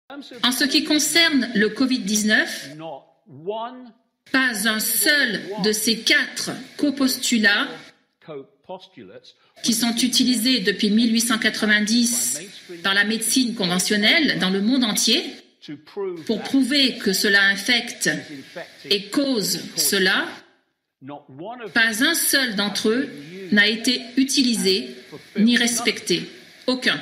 En ce qui concerne le Covid-19, pas un seul de ces 4 copostulats qui sont utilisés depuis 1890 par la médecine conventionnelle dans le monde entier pour prouver que cela infecte et cause cela, pas un seul d'entre eux n'a été utilisé ni respecté. Aucun.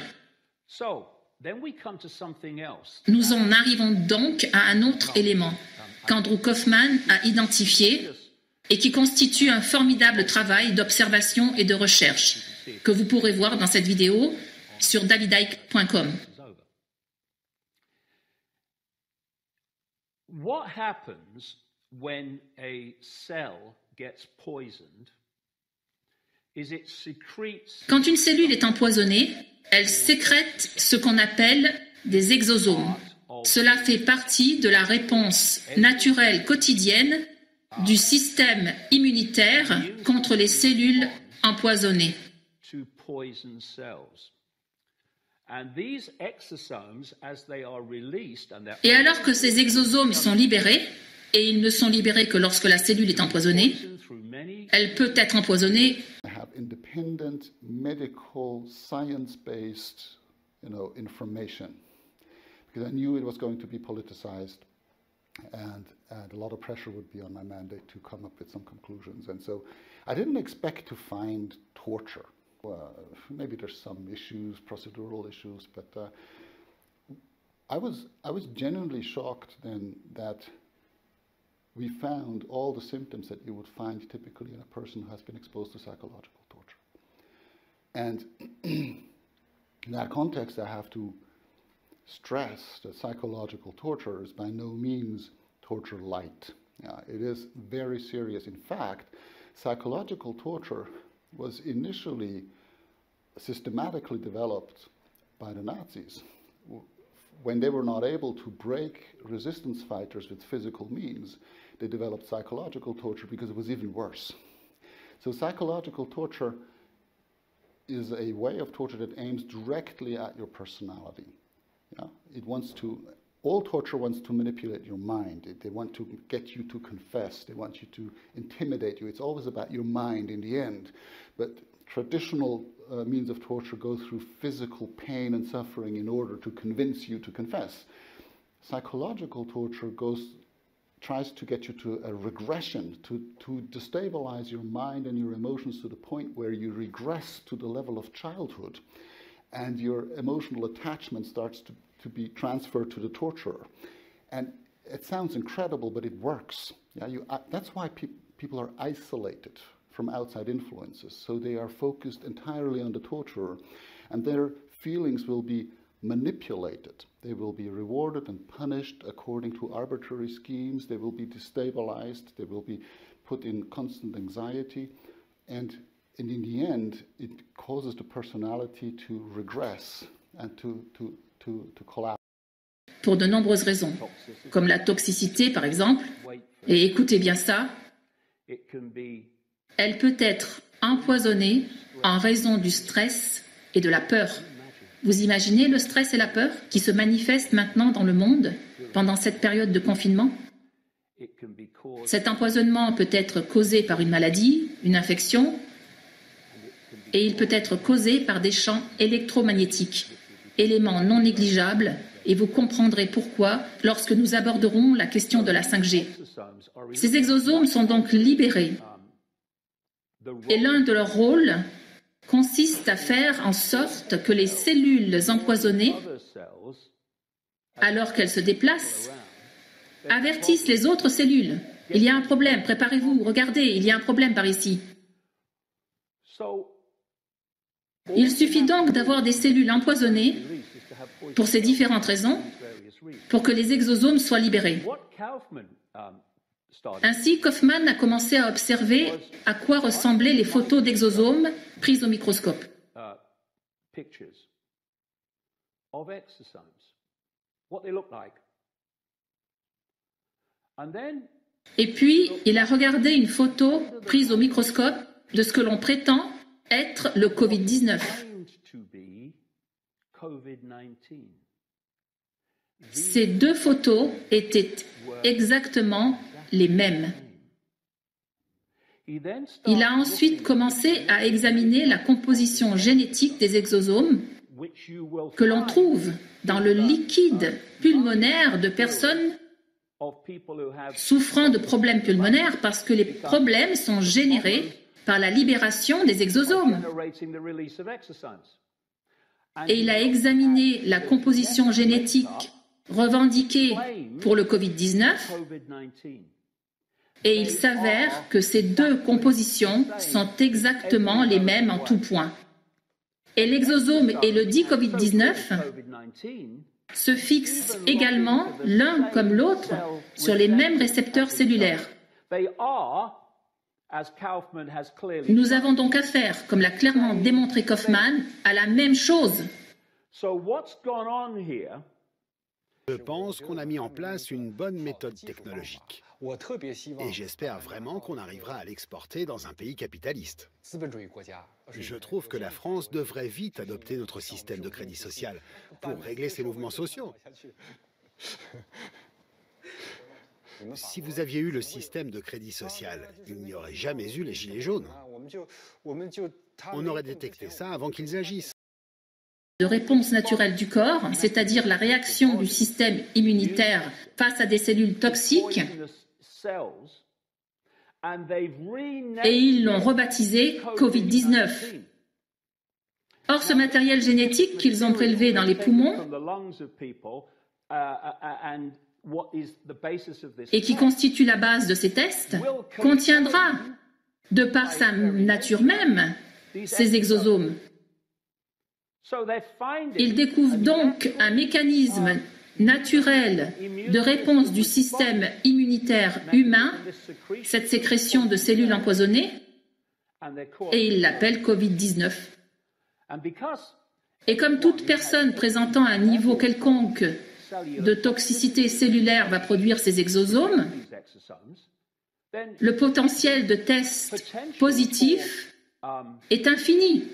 Nous en arrivons donc à un autre élément qu'Andrew Kaufman a identifié et qui constitue un formidable travail d'observation et de recherche que vous pourrez voir dans cette vidéo sur davidicke.com. What happens when a cell gets poisoned is it secretes. Quand une cellule est empoisonnée, elle sécrète ce qu'on appelle des exosomes. Cela fait partie de la réponse naturelle quotidienne du système immunitaire contre les cellules empoisonnées. Et alors que ces exosomes sont libérés, et ils ne sont libérés que lorsque la cellule est empoisonnée, elle peut être empoisonnée. Independent medical science-based, information, because I knew it was going to be politicized, and a lot of pressure would be on my mandate to come up with some conclusions. And so, I didn't expect to find torture. Maybe there's some issues, procedural issues, but I was genuinely shocked then that we found all the symptoms that you would find typically in a person who has been exposed to psychological torture. And in that context, I have to stress that psychological torture is by no means torture light. It is very serious. In fact, psychological torture was initially systematically developed by the Nazis. When they were not able to break resistance fighters with physical means, they developed psychological torture because it was even worse. So psychological torture is a way of torture that aims directly at your personality. All torture wants to manipulate your mind. They want to get you to confess. They want you to intimidate you. It's always about your mind in the end. But traditional means of torture go through physical pain and suffering in order to convince you to confess. Psychological torture tries to get you to a regression, to destabilize your mind and your emotions to the point where you regress to the level of childhood, and your emotional attachment starts to be transferred to the torturer. And it sounds incredible, but it works. That's why people are isolated from outside influences. So they are focused entirely on the torturer, and their feelings will be manipulated. They will be rewarded and punished according to arbitrary schemes. They will be destabilized. They will be put in constant anxiety. And in the end, it causes the personality to regress and to collapse. Pour de nombreuses raisons, comme la toxicité par exemple. Et écoutez bien ça, elle peut être empoisonnée en raison du stress et de la peur. Vous imaginez le stress et la peur qui se manifestent maintenant dans le monde pendant cette période de confinement? Cet empoisonnement peut être causé par une maladie, une infection, et il peut être causé par des champs électromagnétiques, élément non négligeable, et vous comprendrez pourquoi lorsque nous aborderons la question de la 5G. Ces exosomes sont donc libérés, et l'un de leurs rôles consiste à faire en sorte que les cellules empoisonnées, alors qu'elles se déplacent, avertissent les autres cellules. Il y a un problème, préparez-vous, regardez, il y a un problème par ici. Il suffit donc d'avoir des cellules empoisonnées pour ces différentes raisons, pour que les exosomes soient libérés. Ainsi, Kaufman a commencé à observer à quoi ressemblaient les photos d'exosomes prises au microscope. Et puis, il a regardé une photo prise au microscope de ce que l'on prétend être le Covid-19. Ces deux photos étaient exactement les mêmes. Il a ensuite commencé à examiner la composition génétique des exosomes que l'on trouve dans le liquide pulmonaire de personnes souffrant de problèmes pulmonaires parce que les problèmes sont générés par la libération des exosomes. Et il a examiné la composition génétique revendiquée pour le Covid-19 et il s'avère que ces deux compositions sont exactement les mêmes en tout point. Et l'exosome et le dit Covid-19 se fixent également l'un comme l'autre sur les mêmes récepteurs cellulaires. Nous avons donc affaire, comme l'a clairement démontré Kaufman, à la même chose. Je pense qu'on a mis en place une bonne méthode technologique. Et j'espère vraiment qu'on arrivera à l'exporter dans un pays capitaliste. Je trouve que la France devrait vite adopter notre système de crédit social pour régler ses mouvements sociaux. Si vous aviez eu le système de crédit social, il n'y aurait jamais eu les gilets jaunes. On aurait détecté ça avant qu'ils agissent. De réponse naturelle du corps, c'est-à-dire la réaction du système immunitaire face à des cellules toxiques, et ils l'ont rebaptisé Covid-19. Or, ce matériel génétique qu'ils ont prélevé dans les poumons et qui constitue la base de ces tests contiendra, de par sa nature même, ces exosomes. Ils découvrent donc un mécanisme naturel de réponse du système immunitaire humain, cette sécrétion de cellules empoisonnées, et ils l'appellent Covid-19. Et comme toute personne présentant un niveau quelconque de toxicité cellulaire va produire ces exosomes, le potentiel de tests positifs est infini.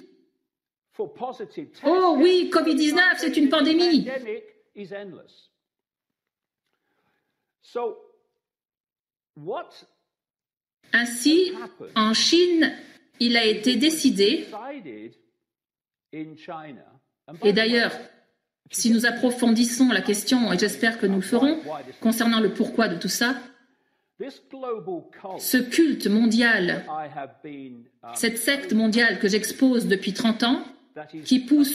Oh oui, Covid-19, c'est une pandémie. Ainsi, en Chine, il a été décidé, et d'ailleurs, si nous approfondissons la question, et j'espère que nous le ferons, concernant le pourquoi de tout ça, ce culte mondial, cette secte mondiale que j'expose depuis 30 ans, qui pousse...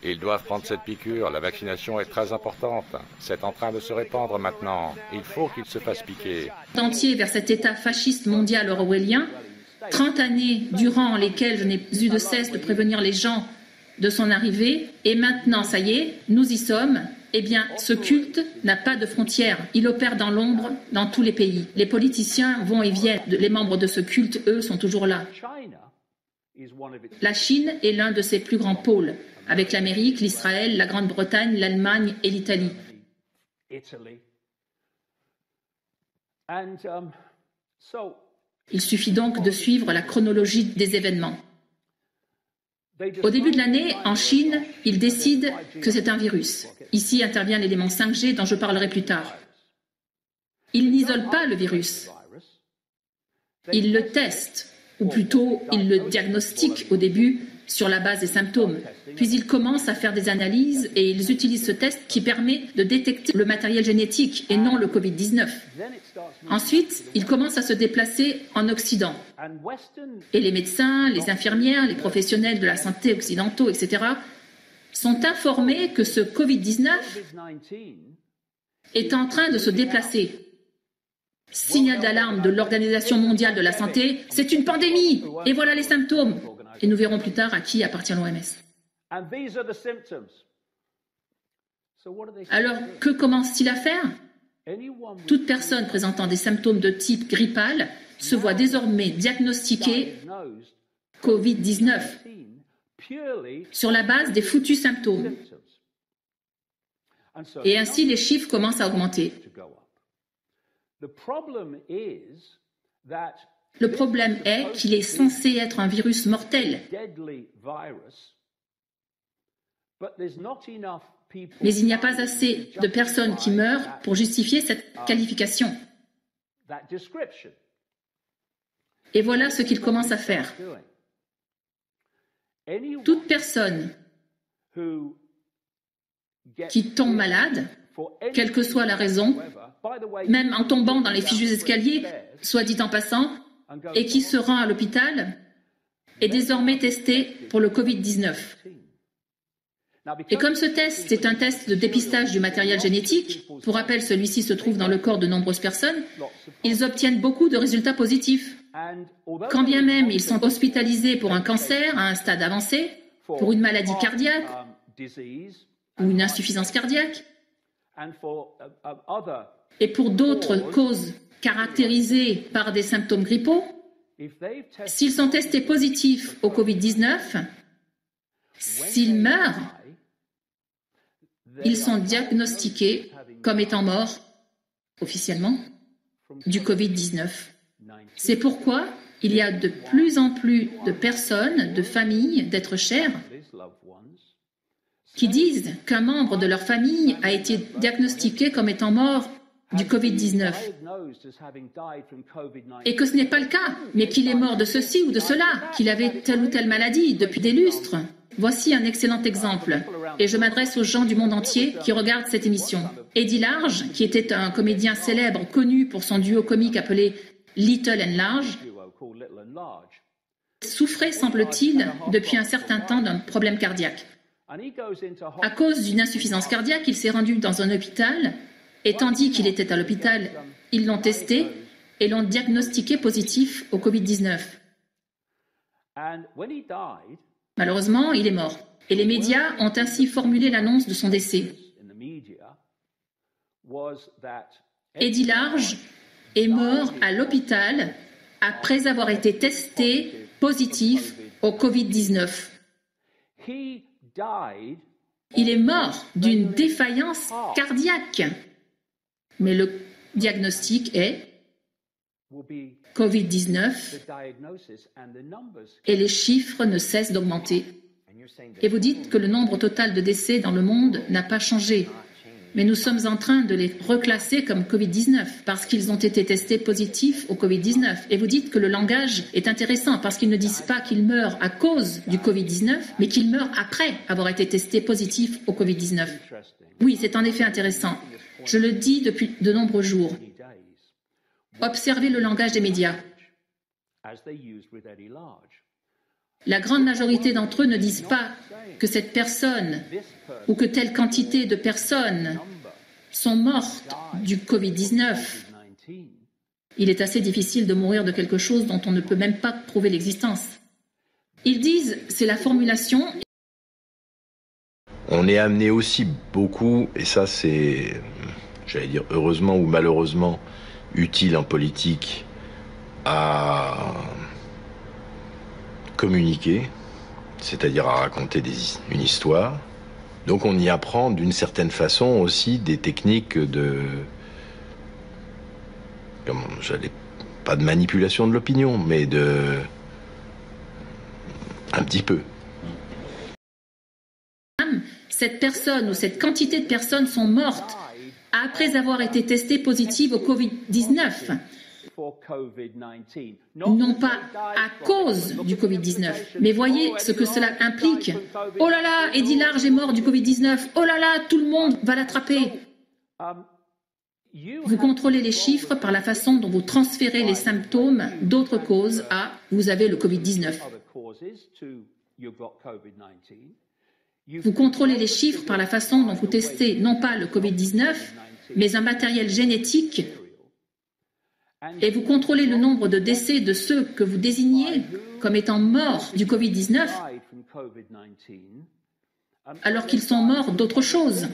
Ils doivent prendre cette piqûre, la vaccination est très importante. C'est en train de se répandre maintenant. Il faut qu'ils se fassent piquer. ...entier vers cet état fasciste mondial orwellien, 30 années durant lesquelles je n'ai eu de cesse de prévenir les gens de son arrivée, et maintenant, ça y est, nous y sommes. Eh bien, ce culte n'a pas de frontières. Il opère dans l'ombre dans tous les pays. Les politiciens vont et viennent. Les membres de ce culte, eux, sont toujours là. La Chine est l'un de ses plus grands pôles, avec l'Amérique, l'Israël, la Grande-Bretagne, l'Allemagne et l'Italie. Il suffit donc de suivre la chronologie des événements. Au début de l'année, en Chine, ils décident que c'est un virus. Ici intervient l'élément 5G dont je parlerai plus tard. Ils n'isolent pas le virus. Ils le testent, ou plutôt, ils le diagnostiquent au début sur la base des symptômes. Puis ils commencent à faire des analyses et ils utilisent ce test qui permet de détecter le matériel génétique et non le Covid-19. Ensuite, ils commencent à se déplacer en Occident. Et les médecins, les infirmières, les professionnels de la santé occidentaux, etc., sont informés que ce Covid-19 est en train de se déplacer. Signal d'alarme de l'Organisation mondiale de la santé, c'est une pandémie, et voilà les symptômes. Et nous verrons plus tard à qui appartient l'OMS. Alors, que commence-t-il à faire? Toute personne présentant des symptômes de type grippal se voit désormais diagnostiquée Covid-19 sur la base des foutus symptômes. Et ainsi, les chiffres commencent à augmenter. Le problème est qu'il est censé être un virus mortel. Mais il n'y a pas assez de personnes qui meurent pour justifier cette qualification. Et voilà ce qu'il commence à faire. Toute personne qui tombe malade, quelle que soit la raison, même en tombant dans les fichus escaliers, soit dit en passant, et qui se rend à l'hôpital, est désormais testé pour le Covid-19. Et comme ce test est un test de dépistage du matériel génétique, pour rappel, celui-ci se trouve dans le corps de nombreuses personnes, ils obtiennent beaucoup de résultats positifs. Quand bien même ils sont hospitalisés pour un cancer à un stade avancé, pour une maladie cardiaque ou une insuffisance cardiaque, et pour d'autres causes caractérisées par des symptômes grippaux, s'ils sont testés positifs au Covid-19, s'ils meurent, ils sont diagnostiqués comme étant morts, officiellement, du Covid-19. C'est pourquoi il y a de plus en plus de personnes, de familles, d'êtres chers, qui disent qu'un membre de leur famille a été diagnostiqué comme étant mort du Covid-19. Et que ce n'est pas le cas, mais qu'il est mort de ceci ou de cela, qu'il avait telle ou telle maladie depuis des lustres. Voici un excellent exemple, et je m'adresse aux gens du monde entier qui regardent cette émission. Eddie Large, qui était un comédien célèbre connu pour son duo comique appelé Little and Large, souffrait, semble-t-il, depuis un certain temps d'un problème cardiaque. À cause d'une insuffisance cardiaque, il s'est rendu dans un hôpital, et tandis qu'il était à l'hôpital, ils l'ont testé et l'ont diagnostiqué positif au Covid-19. Malheureusement, il est mort. Et les médias ont ainsi formulé l'annonce de son décès. Eddie Large est mort à l'hôpital après avoir été testé positif au Covid-19. Il est mort d'une défaillance cardiaque. Mais le diagnostic est Covid-19 et les chiffres ne cessent d'augmenter. Et vous dites que le nombre total de décès dans le monde n'a pas changé. Mais nous sommes en train de les reclasser comme Covid-19 parce qu'ils ont été testés positifs au Covid-19. Et vous dites que le langage est intéressant parce qu'ils ne disent pas qu'ils meurent à cause du Covid-19, mais qu'ils meurent après avoir été testés positifs au Covid-19. Oui, c'est en effet intéressant. Je le dis depuis de nombreux jours. Observez le langage des médias. La grande majorité d'entre eux ne disent pas que cette personne ou que telle quantité de personnes sont mortes du Covid-19. Il est assez difficile de mourir de quelque chose dont on ne peut même pas prouver l'existence. Ils disent, c'est la formulation. On est amené aussi beaucoup, et ça c'est, j'allais dire heureusement ou malheureusement, utile en politique, à communiquer, c'est-à-dire à raconter une histoire. Donc on y apprend d'une certaine façon aussi des techniques de, pas de manipulation de l'opinion, mais un petit peu. Cette personne ou cette quantité de personnes sont mortes après avoir été testées positives au Covid-19. Non pas à cause du Covid-19, mais voyez ce que cela implique. Oh là là, Eddie Large est mort du Covid-19. Oh là là, tout le monde va l'attraper. Vous contrôlez les chiffres par la façon dont vous transférez les symptômes d'autres causes à « vous avez le Covid-19 ». Vous contrôlez les chiffres par la façon dont vous testez non pas le Covid-19, mais un matériel génétique. Et vous contrôlez le nombre de décès de ceux que vous désignez comme étant morts du Covid-19, alors qu'ils sont morts d'autre chose.